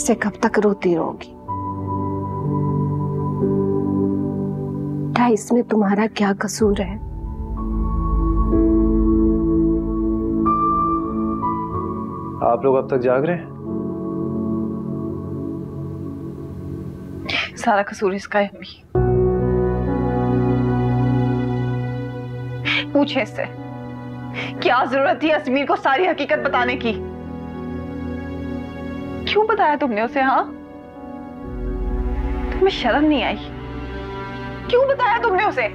ऐसे कब तक रोती रहोगी? क्या इसमें तुम्हारा क्या कसूर है? आप लोग अब तक जाग रहे हैं? सारा कसूर इसका है अम्मी। पूछे इससे क्या जरूरत थी अजमीर को सारी हकीकत बताने की? क्यों बताया तुमने उसे? हाँ, तुम्हें शर्म नहीं आई? क्यों बताया तुमने उसे?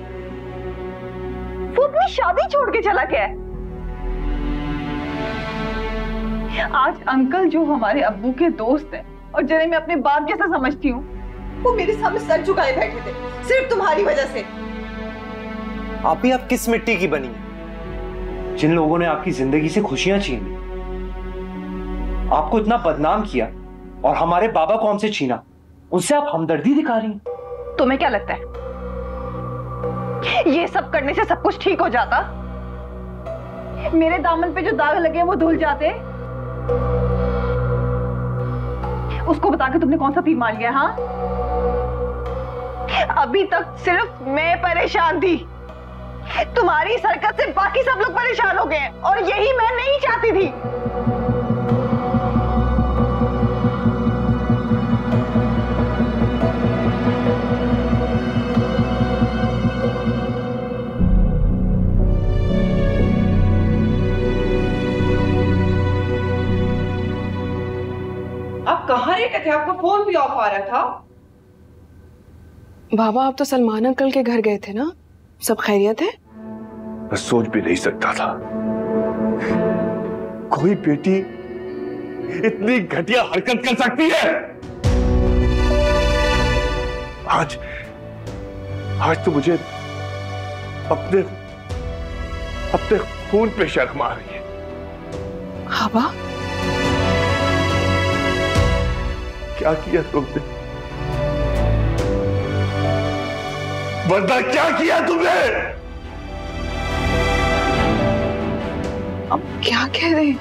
वो अपनी शादी छोड़ के चला गया है। आज अंकल जो हमारे अब्बू के दोस्त हैं और जिन्हें मैं अपने बाप जैसा समझती हूँ, वो मेरे सामने सर झुकाए बैठे थे सिर्फ तुम्हारी वजह से। आप ही आप किस मिट्टी की बनी? जिन लोगों ने आपकी जिंदगी से खुशियां छीन ली, आपको इतना बदनाम किया और हमारे बाबा को हमसे छीना, उनसे आप हमदर्दी दिखा रही हैं। तुम्हें क्या लगता है ये सब करने से सब कुछ ठीक हो जाता? मेरे दामन पे जो दाग लगे वो धुल जाते? उसको बता के तुमने कौन सा तीर मार लिया? हाँ, अभी तक सिर्फ मैं परेशान थी। तुम्हारी इस हरकत से बाकी सब लोग परेशान हो गए और यही मैं नहीं चाहती थी। आप कहाँ रहते थे? आपका फोन भी ऑफ आ रहा था। बाबा, आप तो सलमान अंकल के घर गए थे ना? सब खैरियत है? मैं सोच भी नहीं सकता था कोई बेटी इतनी घटिया हरकत कर सकती है। आज तो मुझे अपने खून पे शर्म आ रही है। बाबा, क्या किया तुमने? वरना क्या किया तुमने? अब क्या कह रहे हैं?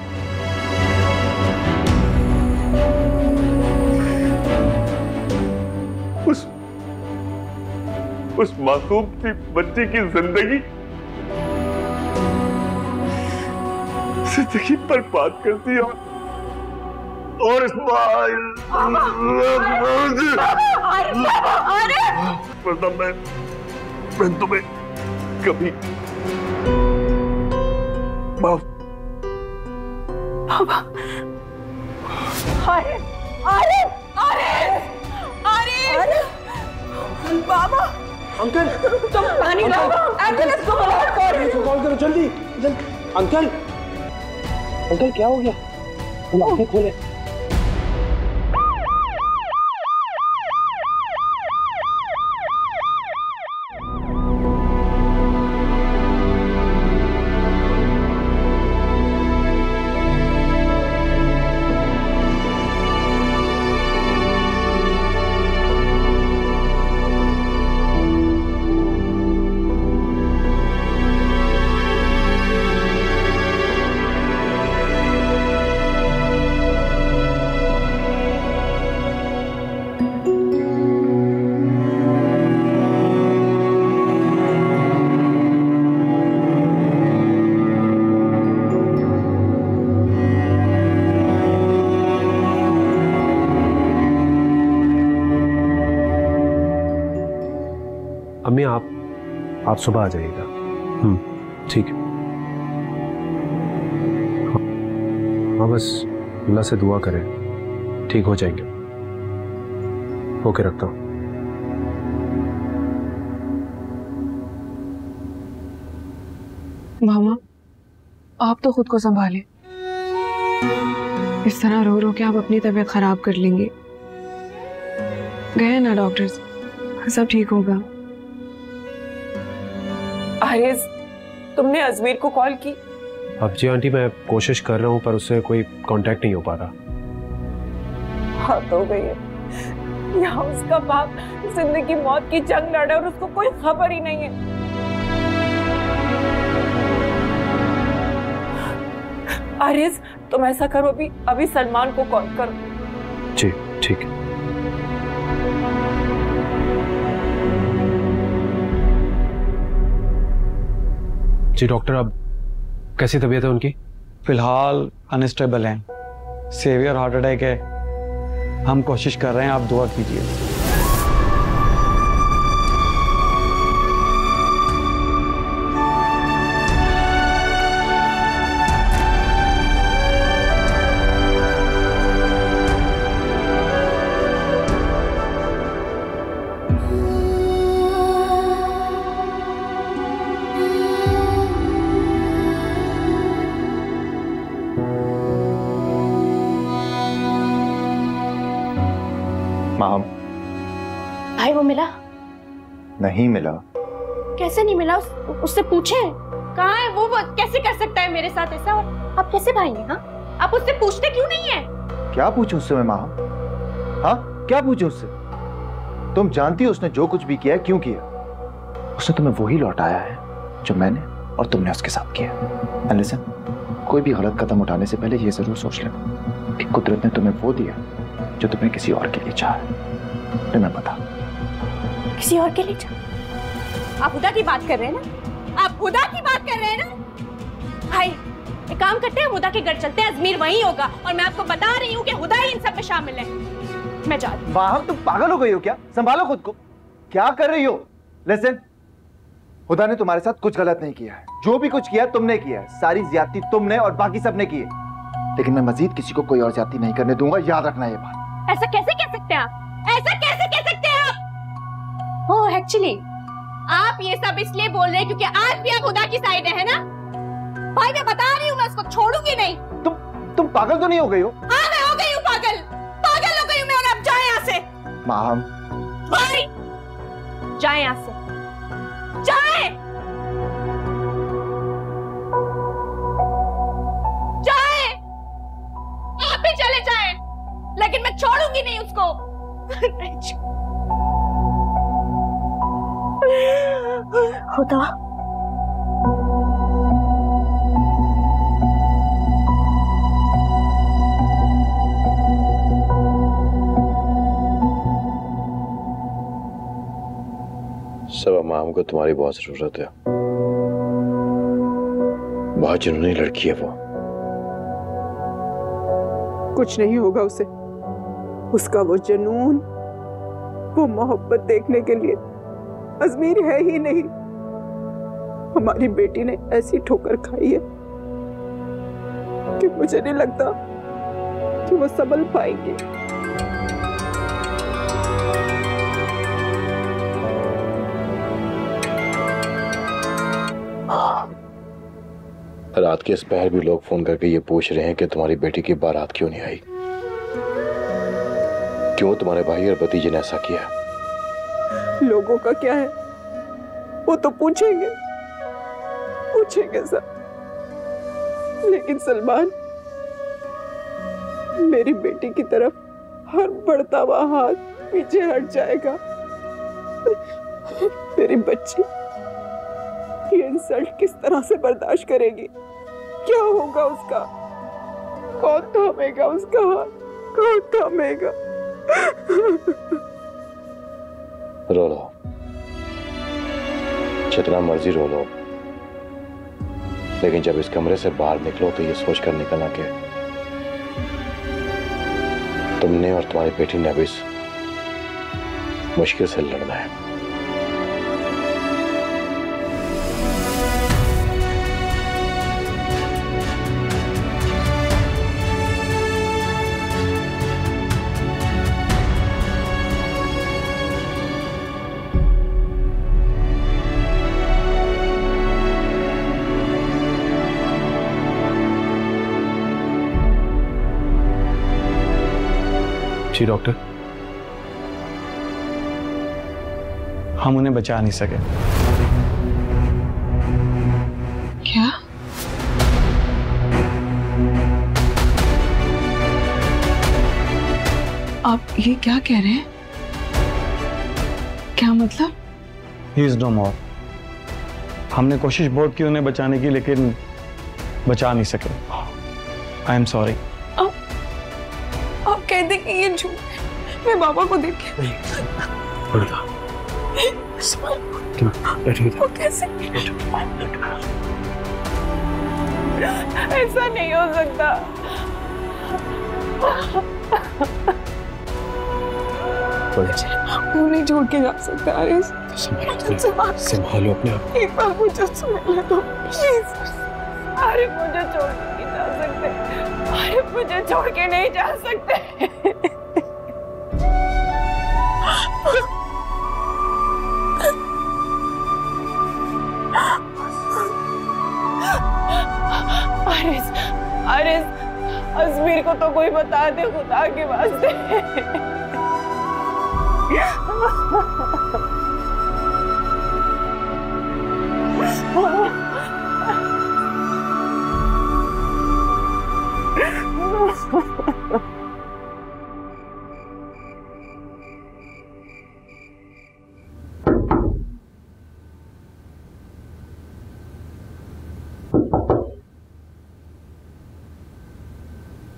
उस मासूम सी बच्ची की जिंदगी बर्बाद कर दी और वरना मैं तुम्हें कभी माफ। बाबा, बाबा, अंकल, तुम पानी लाओ, एम्बुलेंस को कॉल करो जल्दी। अंकल, अंकल क्या हो गया? तुम आंखें खोले। अम्मी, आप सुबह आ जाइएगा। ठीक है। हाँ, बस अल्लाह से दुआ करें, ठीक हो जाएंगे। ओके, रखता हूँ। मामा, आप तो खुद को संभालें। इस तरह रो रो के आप अपनी तबीयत खराब कर लेंगे। गए ना डॉक्टर्स, सब ठीक होगा। आरिज़, तुमने अजमीर को कॉल की? अब जी आंटी, मैं कोशिश कर रहा हूँ पर उससे कोई कांटेक्ट नहीं हो पा रहा। हद हो गई है। यहाँ उसका बाप जिंदगी मौत की जंग लड़ रहा है और उसको कोई खबर ही नहीं है। आरिज़, तुम ऐसा करो, अभी सलमान को कॉल करो। जी ठीक है। जी डॉक्टर, अब कैसी तबीयत है उनकी? फिलहाल अनस्टेबल हैं, सीवियर हार्ट अटैक है। हम कोशिश कर रहे हैं, आप दुआ कीजिए। माम, भाई वो मिला? नहीं मिला। कैसे नहीं मिला? उससे पूछे कहाँ है वो कैसे कर सकता है मेरे साथ ऐसा? और आप कैसे भाई हैं? हाँ, आप उससे पूछते क्यों नहीं है? क्या पूछूं उससे मैं माम? हाँ, क्या पूछूं उससे? तुम जानती हो उसने जो कुछ भी किया है क्यों किया। उसने तुम्हें वही लौटाया है जो मैंने और तुमने उसके साथ किया। एंड लिसन, कोई भी गलत कदम उठाने से पहले ये जरूर सोच लेना कि कुदरत ने तुम्हें वो दिया जो तुमने किसी और के लिए चाहा। तुम्हें पता? किसी और के लिए चाहा? आप हुदा की बात कर रहे हैं ना? आप हुदा की बात कर रहे हैं ना? भाई एक काम करते हैं, हुदा के घर चलते हैं, अजमीर वहीं होगा और मैं आपको बता रही हूँ कि हुदा ही इन सब में शामिल है। मैं जाती हूँ। वाह, तुम पागल हो गई हो क्या? संभालो खुद को। क्या कर रही हो? लिसन, हुदा ने तुम्हारे साथ कुछ गलत नहीं किया है। जो भी कुछ किया तुमने किया है। सारी ज्यादती तुमने और बाकी सबने की है। लेकिन मैं मजीद किसी को कोई और ज्यादती नहीं करने दूंगा, याद रखना ये बात। ऐसा कैसे कह सकते हैं आप? ऐसा कैसे कह सकते हैं आप? ओह एक्चुअली आप ये सब इसलिए बोल रहे हैं क्योंकि आज भी आप खुदा की साइड है ना? भाई मैं बता रही हूँ, मैं उसको छोड़ूंगी नहीं। तुम पागल तो नहीं हो गई हो? हाँ मैं हो गई हूँ पागल। पागल हो गई हूँ मैं। और अब जाए यहाँ से। माम, भाई जाए यहाँ से, जाए जाए। आप भी चले जाए, लेकिन मैं छोड़ूंगी नहीं उसको। खुदा, सब माम को तुम्हारी बहुत जरूरत है। बहुत जुनूनी लड़की है वो। कुछ नहीं होगा उसे। उसका वो जुनून, वो मोहब्बत देखने के लिए अजमीर है ही नहीं। हमारी बेटी ने ऐसी ठोकर खाई है कि मुझे नहीं लगता कि वो संभल पाएंगे। रात के इस पहर भी लोग फोन करके ये पूछ रहे हैं कि तुम्हारी बेटी की बारात क्यों नहीं आई। क्यों तुम्हारे भाई और भतीजे ने ऐसा किया? लोगों का क्या है, वो तो पूछेंगे सर। लेकिन सलमान, मेरी बेटी की तरफ हर बढ़ता हुआ हाथ पीछे हट जाएगा। मेरी बच्ची ये इंसल्ट किस तरह से बर्दाश्त करेगी? क्या होगा उसका? कौन थामेगा उसका हाथ? कौन थामेगा? रो लो, जितना मर्जी रो लो, लेकिन जब इस कमरे से बाहर निकलो तो ये सोच कर निकलना कि तुमने और तुम्हारी बेटी ने अभी इस मुश्किल से लड़ना है। जी डॉक्टर, हम उन्हें बचा नहीं सके। क्या? आप ये क्या कह रहे हैं? क्या मतलब? ही इज नो मोर। हमने कोशिश बहुत की उन्हें बचाने की, लेकिन बचा नहीं सके। I am sorry. आप कहते कि ये झूठ है। मैं बाबा को देख के वो कैसे? ऐसा नहीं हो सकता। वो नहीं छोड़ के जा सकता। अरे संभालो अपने आप। एक बार मुझे सुनने दो प्लीज। अरे मुझे छोड़ के नहीं जा सकते। अरे मुझे छोड़ के नहीं जा सकते। अरे अजमीर को तो कोई बता दे खुदा के वास्ते।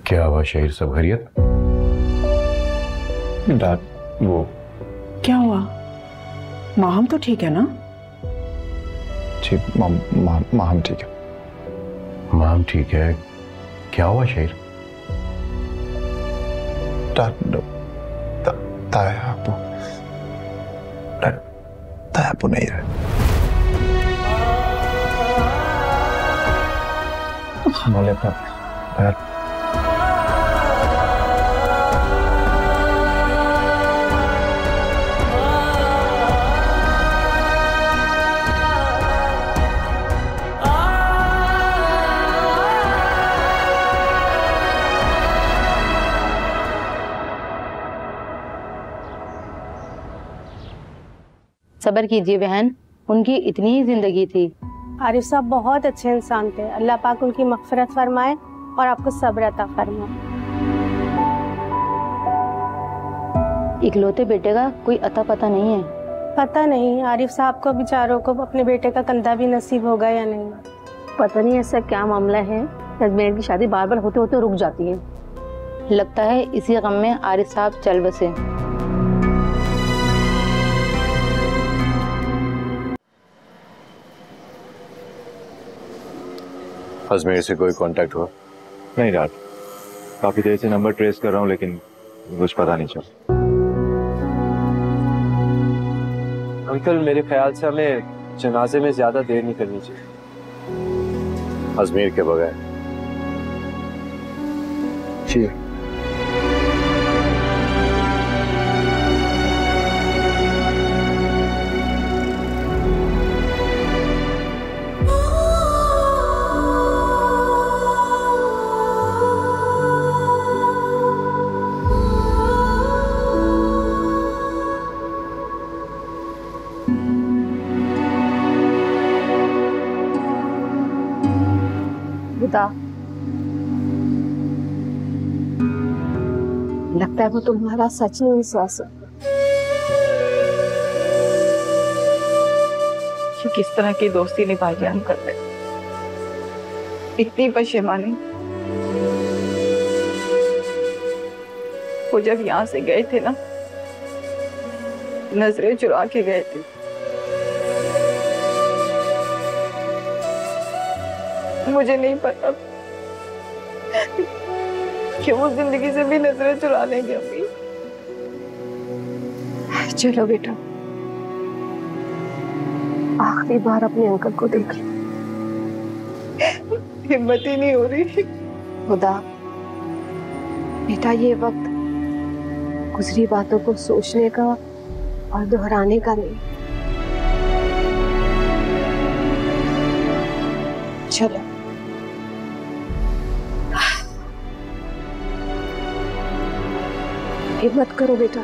क्या हुआ शहीर, सब खैरियत? डॉक्टर वो क्या हुआ? माहम तो ठीक है ना? जी माहम ठीक है। माम ठीक है। क्या हुआ शहीर? तायापू नहीं है। बोले अपना पैर। सब्र कीजिए बहन, उनकी इतनी ही जिंदगी थी। आरिफ साहब बहुत अच्छे इंसान थे। अल्लाह पाक उनकी मग़फ़िरत फरमाए और आपको सब्र अता फरमाए। इकलौते बेटे का कोई अता पता नहीं है। पता नहीं आरिफ साहब को बेचारों को अपने बेटे का कंधा भी नसीब होगा या नहीं। पता नहीं ऐसा क्या मामला है, अजमेर की शादी बार बार होते होते रुक जाती है। लगता है इसी गम में आरिफ साहब चल बसे। अजमेर से कोई कांटेक्ट हुआ? नहीं डॉक्टर, काफी देर से नंबर ट्रेस कर रहा हूँ लेकिन कुछ पता नहीं चला। अंकल मेरे ख्याल से हमें जनाजे में ज्यादा देर नहीं करनी चाहिए। अजमेर के बगैर? जी लगता है वो तुम्हारा सच में विश्वास है। कि किस तरह की दोस्ती निभाई है अंकल ने। इतनी पशेमानी। वो जब यहाँ से गए थे ना, नजरें चुरा के गए थे। मुझे नहीं पता कि वो जिंदगी से भी नजरें चुरा लेंगे अम्मी। चलो बेटा, आखिरी बार अपने अंकल को देख लो। हिम्मत ही नहीं हो रही। खुदा बेटा, ये वक्त गुजरी बातों को सोचने का और दोहराने का नहीं। चलो हिम्मत करो बेटा।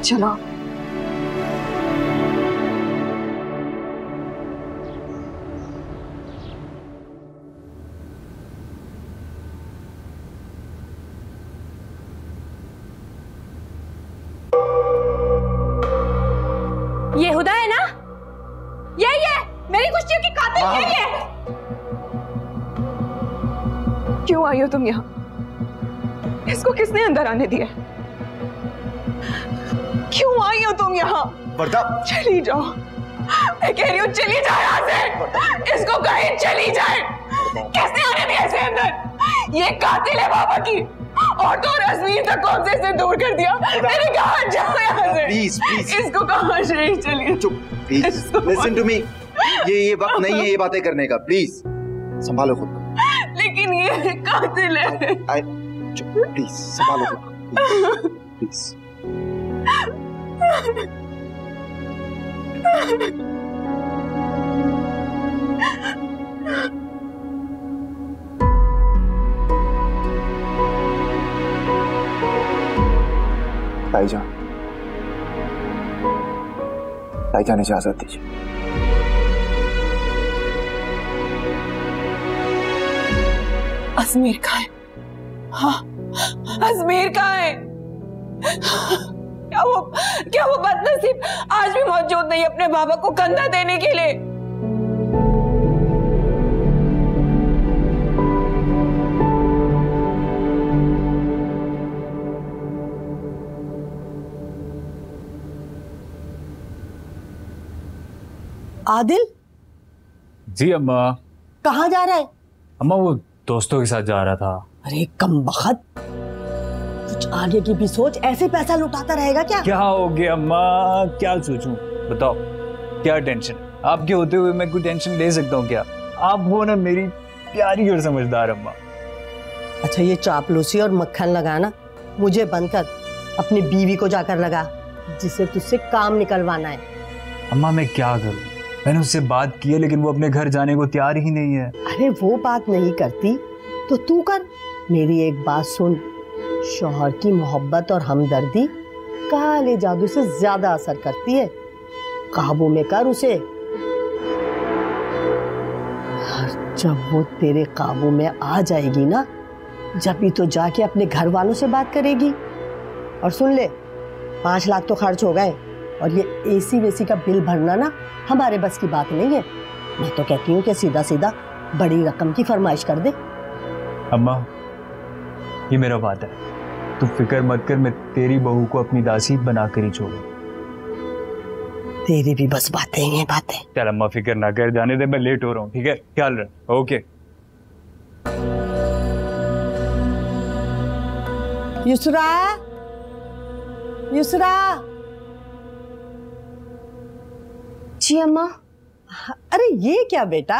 चलो ये हुदा है ना? यही है मेरी खुशियों की कातिल, यही है। हो तुम यहाँ? इसको किसने अंदर आने दिया? क्यों आई हो तुम यहाँ? वर्दा, चली जाओ, मैं कह रही हूँ चली जाओ यहाँ से। इसको कहीं चली जाए। किसने आने दिया इसे अंदर? ये कातिल है बाबा की। और तो और अजमीर तक कौन से इसे दूर कर दिया? मैंने कहा जाओ यहाँ से। प्लीज प्लीज इसको कहाँ से चलिए। चुप, प्लीज लिसन टू मी। ये वक्त नहीं है ये बातें करने का। प्लीज संभालो खुद को। लेकिन ये कातिल है। चुप, प्लीज संभालो खुद को, प्लीज। ताईजान, ताईजान इजाजत दीजिए। अजमेर कहाँ है? हाँ, अजमेर कहाँ है? क्या वो बदनसीब आज भी मौजूद नहीं अपने बाबा को कंधा देने के लिए? आदिल, जी अम्मा। कहाँ जा रहा है? अम्मा वो दोस्तों के साथ जा रहा था। अरे कमबख्त, कुछ आगे की भी सोच। ऐसे पैसा लुटाता रहेगा क्या? क्या हो गया अम्मा, क्या सोचूं? बताओ क्या टेंशन? आपके होते हुए मैं कोई टेंशन ले सकता हूँ क्या? आप हो ना मेरी प्यारी और समझदार अम्मा। अच्छा, ये चापलूसी और मक्खन लगाना मुझे बंद कर, अपनी बीवी को जाकर लगा, जिसे तुझसे काम निकलवाना है। अम्मा मैं क्या करूँ? मैंने उससे बात की है लेकिन वो अपने घर जाने को तैयार ही नहीं है। अरे वो बात नहीं करती तो तू कर। मेरी एक बात सुन, शौहर की मोहब्बत और हमदर्दी काले जादू से ज्यादा असर करती है। काबू में कर उसे। जब वो तेरे काबू में आ जाएगी ना, जब भी तो जाके अपने घर वालों से बात करेगी। और सुन ले, 5 लाख तो खर्च हो गए और ये एसी वेसी का बिल भरना ना हमारे बस की बात नहीं है। मैं तो कहती हूँ कि सीधा सीधा बड़ी रकम की फरमाइश कर दे। अम्मा ये मेरा वादा है, तू फिक्र मत कर, मैं तेरी बहू को अपनी दासी बनाकर ही छोड़ू। तेरी भी बस बातें ही हैं बातें। चल अम्मा फिक्र ना कर, जाने दे, मैं लेट हो रहा हूँ। ठीक है, ख्याल रख। ओके। युसरा, युसरा। जी अम्मा। अरे ये क्या बेटा,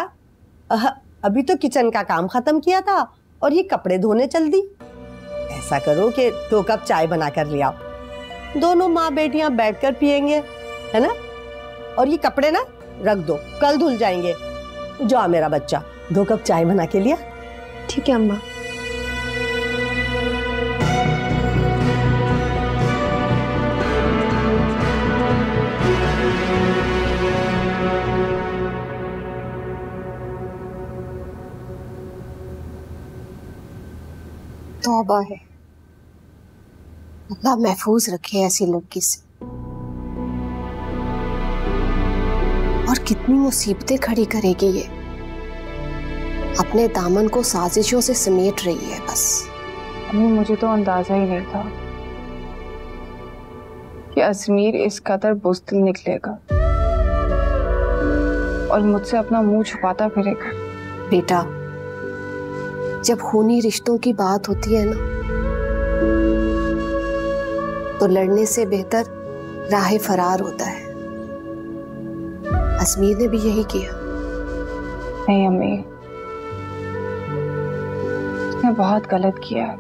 अभी तो किचन का काम खत्म किया था और ये कपड़े धोने चल दी। ऐसा करो कि 2 कप चाय बना कर ले आओ, दोनों माँ बेटियां बैठकर पियेंगे, है ना? और ये कपड़े ना रख दो, कल धुल जाएंगे। जा मेरा बच्चा, 2 कप चाय बना के लिया। ठीक है अम्मा। तौबा है, अल्लाह महफूज रखे ऐसी लड़की से। और कितनी मुसीबतें खड़ी करेगी ये, अपने दामन को साजिशों से समेट रही है बस। अम्मी मुझे तो अंदाजा ही नहीं था कि अजमीर इस कदर बुज़दिल निकलेगा और मुझसे अपना मुंह छुपाता फिरेगा। बेटा, जब खूनी रिश्तों की बात होती है ना, तो लड़ने से बेहतर राह फरार होता है। अजमीर ने भी यही किया। नहीं अम्मी, उसने बहुत गलत किया है।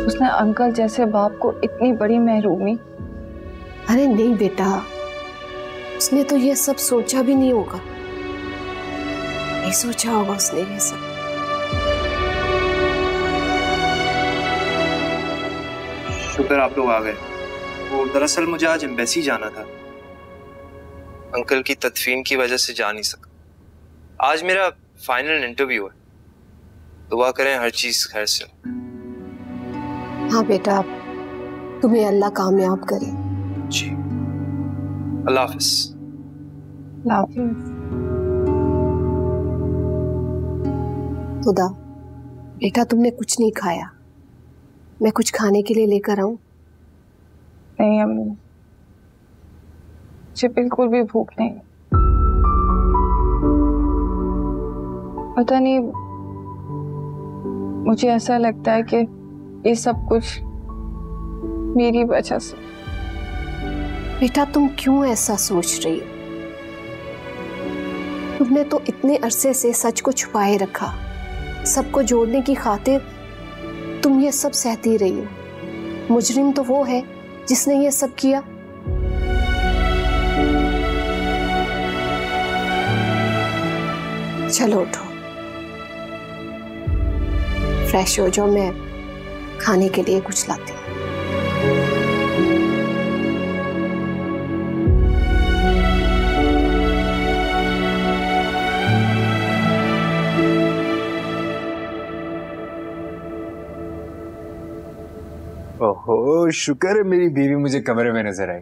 उसने अंकल जैसे बाप को इतनी बड़ी महरूमी। अरे नहीं बेटा, उसने तो ये सब सोचा भी नहीं होगा। नहीं सोचा होगा उसने ये सब। शुक्र आप लोग आ गए। वो दरअसल मुझे आज एम्बेसी जाना था, अंकल की तदफीन की वजह से जा नहीं सका। आज मेरा फाइनल इंटरव्यू है, दुआ करें हर चीज खैर से। हाँ बेटा, तुम्हें अल्लाह कामयाब करे। जी, अल्लाह हाफिज। अल्लाह हाफिज। खुदा, बेटा तुमने कुछ नहीं खाया, मैं कुछ खाने के लिए लेकर आऊं? नहीं अम्मी, मुझे बिल्कुल भी भूख नहीं। पता नहीं, मुझे ऐसा लगता है कि ये सब कुछ मेरी वजह से। बेटा तुम क्यों ऐसा सोच रही हो? तुमने तो इतने अरसे से सच को छुपाए रखा, सबको जोड़ने की खातिर तुम ये सब सहती रही हो। मुजरिम तो वो है जिसने ये सब किया। चलो उठो, फ्रेश हो जाओ, मैं खाने के लिए कुछ लाती हूँ। ओहो, शुक्र है मेरी बीवी मुझे कमरे में नजर आई।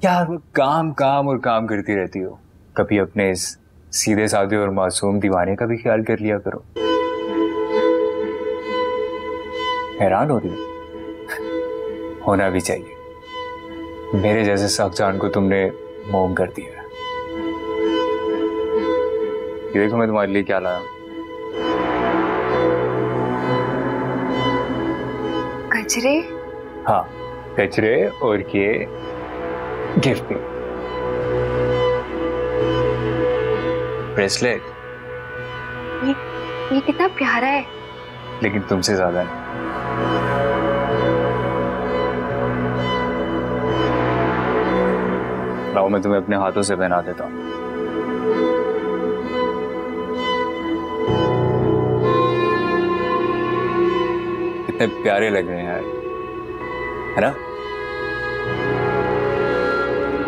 यार वो काम काम और काम करती रहती हो, कभी अपने इस सीधे साधे और मासूम दीवाने का भी ख्याल कर लिया करो। हैरान हो रही हो? होना भी चाहिए, मेरे जैसे सख्जान को तुमने मोम कर दिया। ये देखो मैं तुम्हारे लिए क्या लाया। गजरे? हाँ, गजरे और ये गिफ्ट, ब्रेसलेट। ये कितना प्यारा है। लेकिन तुमसे ज्यादा नहीं। लाओ मैं तुम्हें अपने हाथों से पहना देता हूँ। कितने प्यारे लग रहे हैं यार, है ना?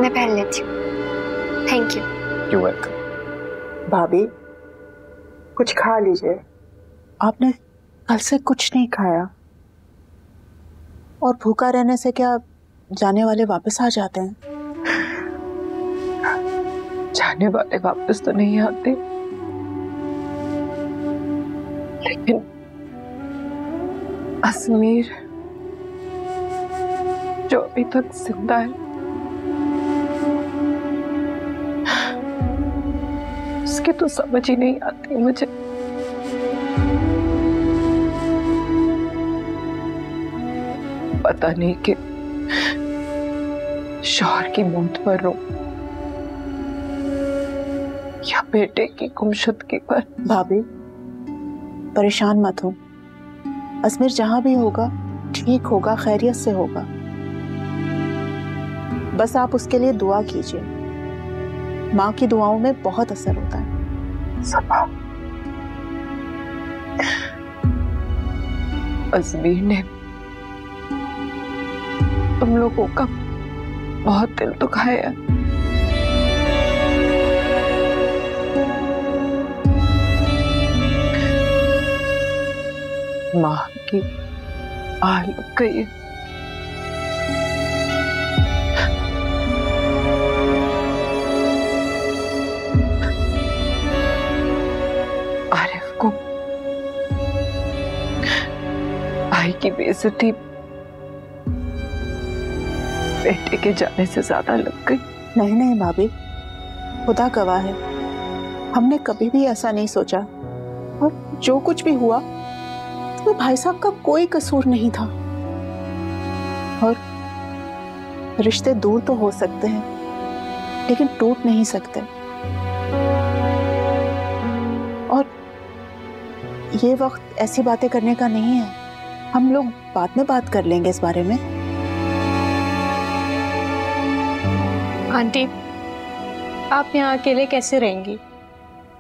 मैं पहन लेती हूँ। Thank you. You welcome. भाभी कुछ खा लीजिए, आपने कल से कुछ नहीं खाया। और भूखा रहने से क्या जाने वाले वापस आ जाते हैं? जाने वाले वापस तो नहीं आते, लेकिन अजमीर जो अभी तक जिंदा है, उसकी तो समझ ही नहीं आती मुझे। पता नहीं कि शौहर की मौत पर रो या बेटे की गुमशुदगी पर। भाभी परेशान मत हो, अजमेर जहां भी होगा ठीक होगा, खैरियत से होगा। बस आप उसके लिए दुआ कीजिए, माँ की दुआओं में बहुत असर होता है। सबा, अजमीर ने तुम लोगों का बहुत दिल दुखाया। माँ की आह लग गई है। आरिफ को भाई की बेइज्जती बेटे के जाने से ज्यादा लग गई। नहीं नहीं भाभी, खुदा गवाह है, हमने कभी भी ऐसा नहीं सोचा। और जो कुछ भी हुआ तो भाई साहब का कोई कसूर नहीं था। और रिश्ते दूर तो हो सकते हैं लेकिन टूट नहीं सकते। और ये वक्त ऐसी बातें करने का नहीं है, हम लोग बाद में बात कर लेंगे इस बारे में। आंटी, आप यहाँ अकेले कैसे रहेंगी?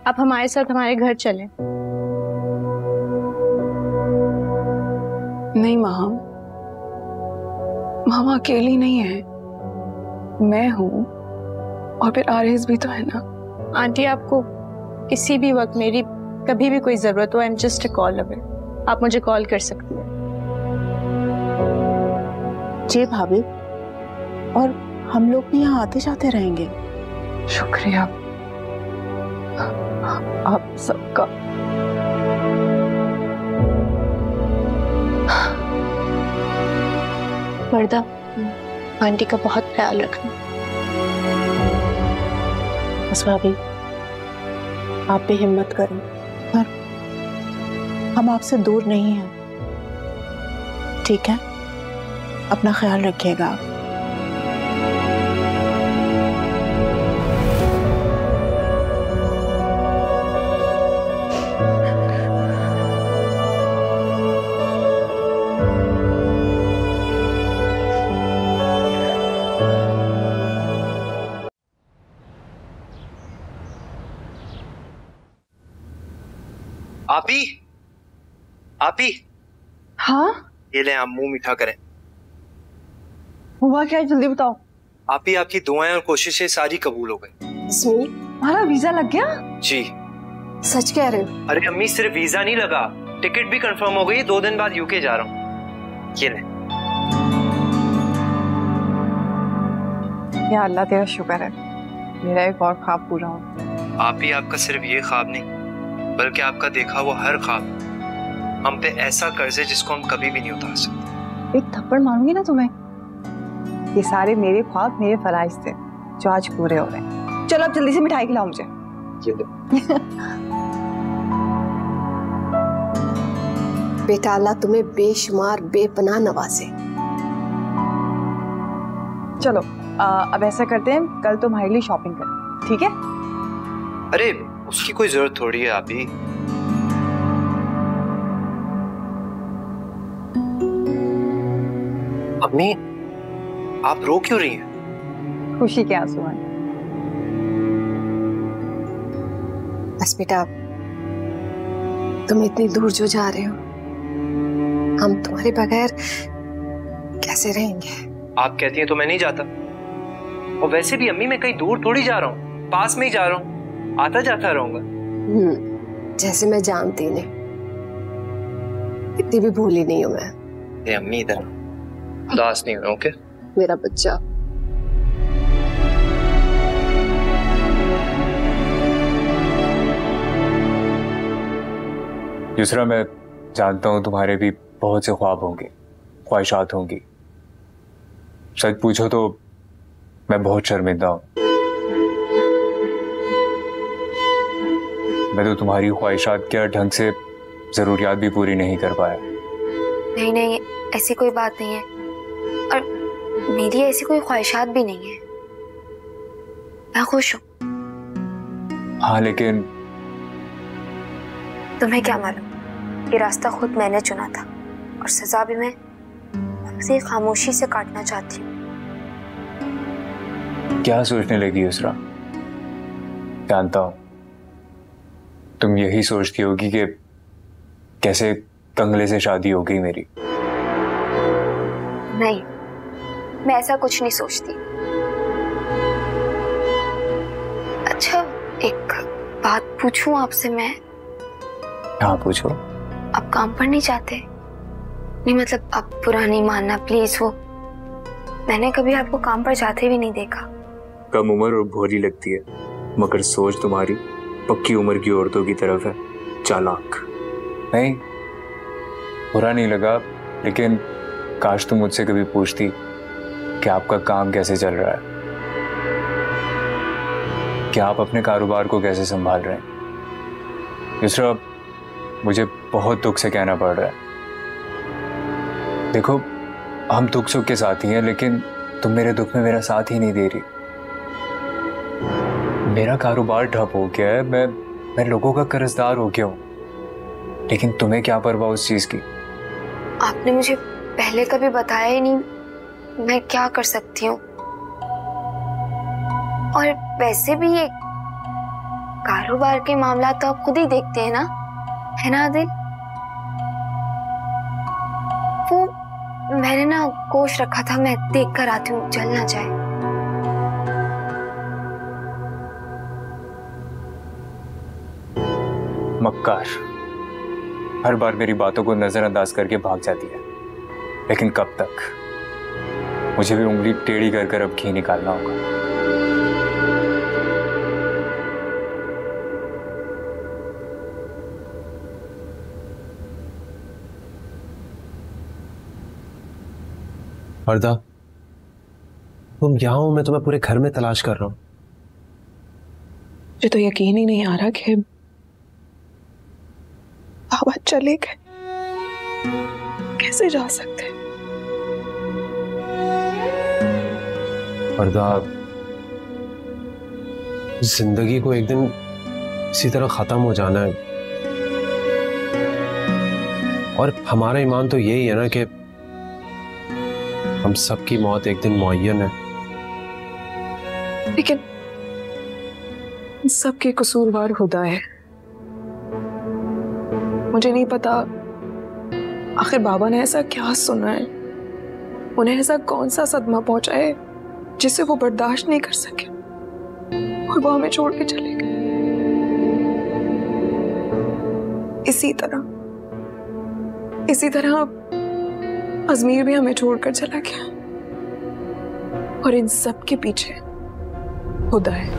आप हमारे साथ हमारे घर चलें। नहीं माँ, मामा अकेली नहीं है, मैं हूँ और फिर आरिस भी तो है ना। आंटी, आपको किसी भी वक्त मेरी कभी भी कोई जरूरत हो, I am just a call away. आप मुझे कॉल कर सकती हैं। जी भाभी, और हम लोग भी यहाँ आते जाते रहेंगे। शुक्रिया आप सबका। वर्दा, आंटी का बहुत ख्याल रखना। बस भाभी, आप भी हिम्मत करें, पर हम आपसे दूर नहीं हैं, ठीक है? अपना ख्याल रखिएगा आप। आपी, हाँ, ये ले, आप मुंह मीठा करें। हुआ क्या है, जल्दी बताओ। आपी, आपकी दुआएं और कोशिशें सारी कबूल हो गई। हमारा वीजा लग गया? जी। सच कह रहे हो? अरे अम्मी, सिर्फ वीजा नहीं लगा, टिकट भी कंफर्म हो गई। 2 दिन बाद यूके जा रहा हूँ। ये ले। या अल्लाह, तेरा शुक्र है, मेरा एक और ख्वाब पूरा हो। आपी, आपका सिर्फ ये ख्वाब नहीं बल्कि आपका देखा वो हर ख्वाब हम पे ऐसा कर्ज है जिसको हम कभी भी नहीं उतार सकते। एक थप्पड़ मारूंगी ना तुम्हें। ये सारे मेरे ख्वाब, मेरे फराइज थे जो आज पूरे हो रहे हैं। चलो अब जल्दी से मिठाई खिलाओ मुझे। बेटा, अल्लाह तुम्हें बेशुमार बेपनाह नवाजे। चलो अब ऐसा करते हैं, कल तुम्हारे लिए शॉपिंग करें, ठीक है? अरे उसकी कोई जरूरत थोड़ी है आपी। अम्मी, आप रो क्यों रही हैं? खुशी के आंसू हैं। बस बेटा, तुम इतनी दूर जो जा रहे हो, हम तुम्हारे बगैर कैसे रहेंगे? आप कहती हैं तो मैं नहीं जाता। और वैसे भी अम्मी, मैं कहीं दूर थोड़ी जा रहा हूँ, पास में ही जा रहा हूँ, आता जाता रहूंगा। जैसे मैं जानती नहीं, इतनी भी भूली नहीं हूँ मैं। ये अम्मी, इधर उदास नहीं हो, ओके? मेरा बच्चा। दूसरा, मैं जानता हूं तुम्हारे भी बहुत से ख्वाब होंगे, ख्वाहिशात होंगी। सच पूछो तो मैं बहुत शर्मिंदा हूं। मैं तो तुम्हारी ख्वाहिशात क्या ढंग से जरूरियात भी पूरी नहीं कर पाया। नहीं नहीं, ऐसी कोई बात नहीं है, और मेरी ऐसी कोई ख्वाहिशात भी नहीं है। मैं खुश हूँ। हाँ, लेकिन तुम्हें क्या मालूम, ये रास्ता खुद मैंने चुना था, और सजा भी मैं उसे खामोशी से काटना चाहती हूँ। क्या सोचने लगी उसरा? जानता हूं तुम यही सोचती होगी कि कैसे कंगले से शादी हो गई मेरी। नहीं, मैं ऐसा कुछ नहीं सोचती। अच्छा, एक बात पूछूं आपसे मैं? हाँ, पूछो। आप काम पर नहीं जाते? नहीं मतलब, आप बुरा नहीं मानना प्लीज। वो मैंने कभी आपको काम पर जाते भी नहीं देखा। कम उम्र और भोली लगती है, मगर सोच तुम्हारी पक्की उम्र की औरतों की तरफ है, चालाक। नहीं, बुरा नहीं लगा, लेकिन काश तुम मुझसे कभी पूछती कि आपका काम कैसे चल रहा है, कि आप अपने कारोबार को कैसे संभाल रहे हैं। दूसरा, मुझे बहुत दुख से कहना पड़ रहा है, देखो हम दुख सुख के साथ ही हैं, लेकिन तुम मेरे दुख में मेरा साथ ही नहीं दे रही। मेरा कारोबार ठप हो गया है, मैं लोगों का कर्जदार हो गया हूं, लेकिन तुम्हें क्या परवाह उस चीज की? आपने मुझे पहले कभी बताया ही नहीं, मैं क्या कर सकती हूँ। और वैसे भी ये कारोबार के मामला तो आप खुद ही देखते हैं ना, है ना आदिल? वो मैंने ना कोश रखा था, मैं देख कर आती हूँ, जल ना जाए। मक्कार, हर बार मेरी बातों को नजरअंदाज करके भाग जाती है, लेकिन कब तक? मुझे भी उंगली टेढ़ी कर कर अब घी निकालना होगा। वर्दा, तुम यहाँ हो, मैं तुम्हें पूरे घर में तलाश कर रहा हूँ। मुझे तो यकीन ही नहीं आ रहा कि बाबा चले गए। कैसे जा सकते हैं? वर्दा, जिंदगी को एक दिन इसी तरह खत्म हो जाना है, और हमारा ईमान तो यही है ना कि हम सबकी मौत एक दिन मुअय्यन है। लेकिन सबके कसूरवार खुदा है। मुझे नहीं पता आखिर बाबा ने ऐसा क्या सुना है, उन्हें ऐसा कौन सा सदमा पहुंचा है जिसे वो बर्दाश्त नहीं कर सके और वो हमें छोड़ के चले गए। इसी तरह अजमीर भी हमें छोड़कर चला गया, और इन सब के पीछे खुदा है।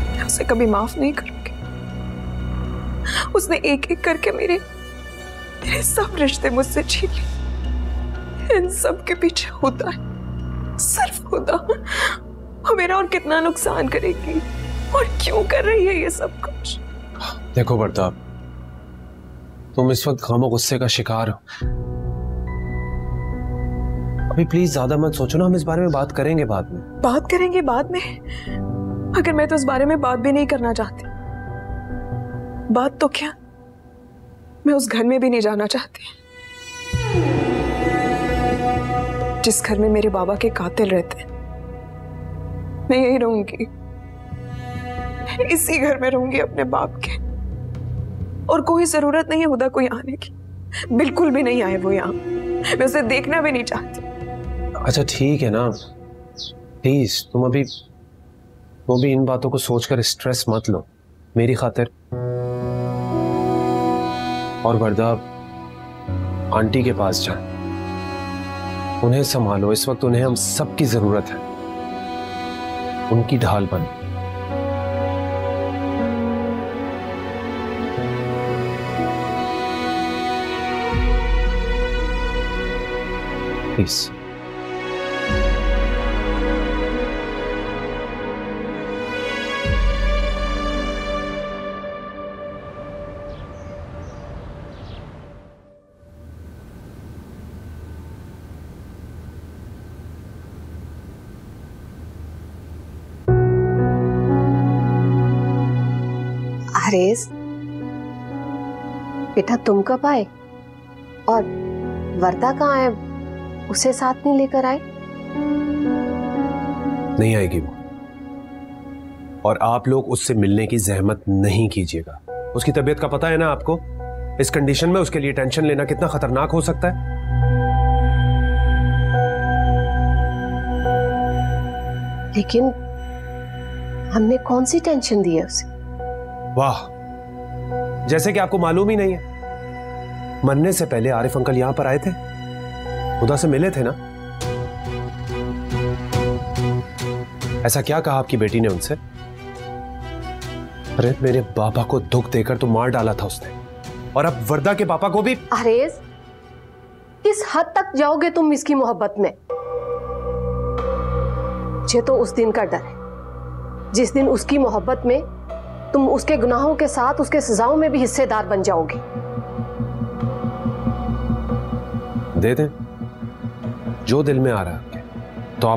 मैं उसे कभी माफ नहीं करूंगी। उसने एक एक करके मेरे सब रिश्ते मुझसे छीन लिए। इन सब के पीछे खुदा है, सिर्फ खुदा। वो मेरा और कितना नुकसान करेगी और क्यों कर रही है ये सब कुछ। देखो वर्दा, तुम इस वक्त गम और गुस्से का शिकार हो। अभी प्लीज ज्यादा मत सोचो ना, हम इस बारे में बात करेंगे बाद में। बात करेंगे बाद में? अगर मैं तो इस बारे में बात भी नहीं करना चाहती। बात तो क्या, मैं उस घर में भी नहीं जाना चाहती जिस घर में मेरे बाबा के कातिल रहते। मैं यही रहूंगी, इसी घर में रहूंगी अपने बाप के, और कोई जरूरत नहीं है खुदा को यहाँ आने की। बिल्कुल भी नहीं आए वो यहाँ, मैं उसे देखना भी नहीं चाहती। अच्छा ठीक है ना, प्लीज तुम अभी इन बातों को सोचकर स्ट्रेस मत लो मेरी खातिर। और वर्दा, आंटी के पास जाओ, उन्हें संभालो। इस वक्त उन्हें हम सबकी जरूरत है, उनकी ढाल बनो। प्लीज। आरेज, बेटा तुम कब आए? और वर्दा कहाँ है? उसे साथ नहीं लेकर आए? नहीं आएगी वो, और आप लोग उससे मिलने की जहमत नहीं कीजिएगा। उसकी तबीयत का पता है ना आपको। इस कंडीशन में उसके लिए टेंशन लेना कितना खतरनाक हो सकता है। लेकिन हमने कौन सी टेंशन दी है उसे? वाह, जैसे कि आपको मालूम ही नहीं है। मरने से पहले आरिफ अंकल यहां पर आए थे, खुदा से मिले थे ना। ऐसा क्या कहा आपकी बेटी ने उनसे? अरे मेरे पापा को दुख देकर तो मार डाला था उसने, और अब वर्दा के पापा को भी। आरेज, किस हद तक जाओगे तुम इसकी मोहब्बत में? मुझे तो उस दिन का डर है जिस दिन उसकी मोहब्बत में तुम उसके गुनाहों के साथ उसके सजाओं में भी हिस्सेदार बन जाओगे। दे दें जो दिल में आ रहा है आपके। तो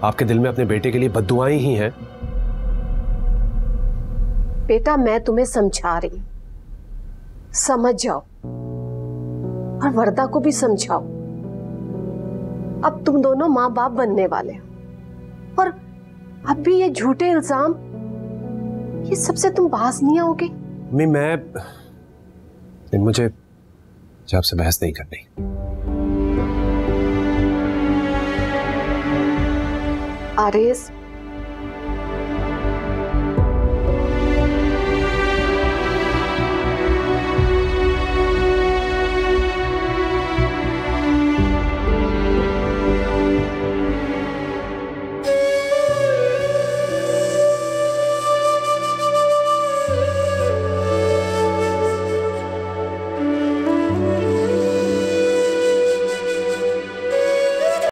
आपके दिल में अपने बेटे के लिए बद्दुआएं ही हैं। बेटा मैं तुम्हें समझा रही हूं, समझ जाओ, और वर्दा को भी समझाओ। अब तुम दोनों माँ बाप बनने वाले हो, और अब भी ये झूठे इल्जाम, ये सबसे तुम बाज नहीं आओगे। मुझे आपसे बहस नहीं करनी। आरेज,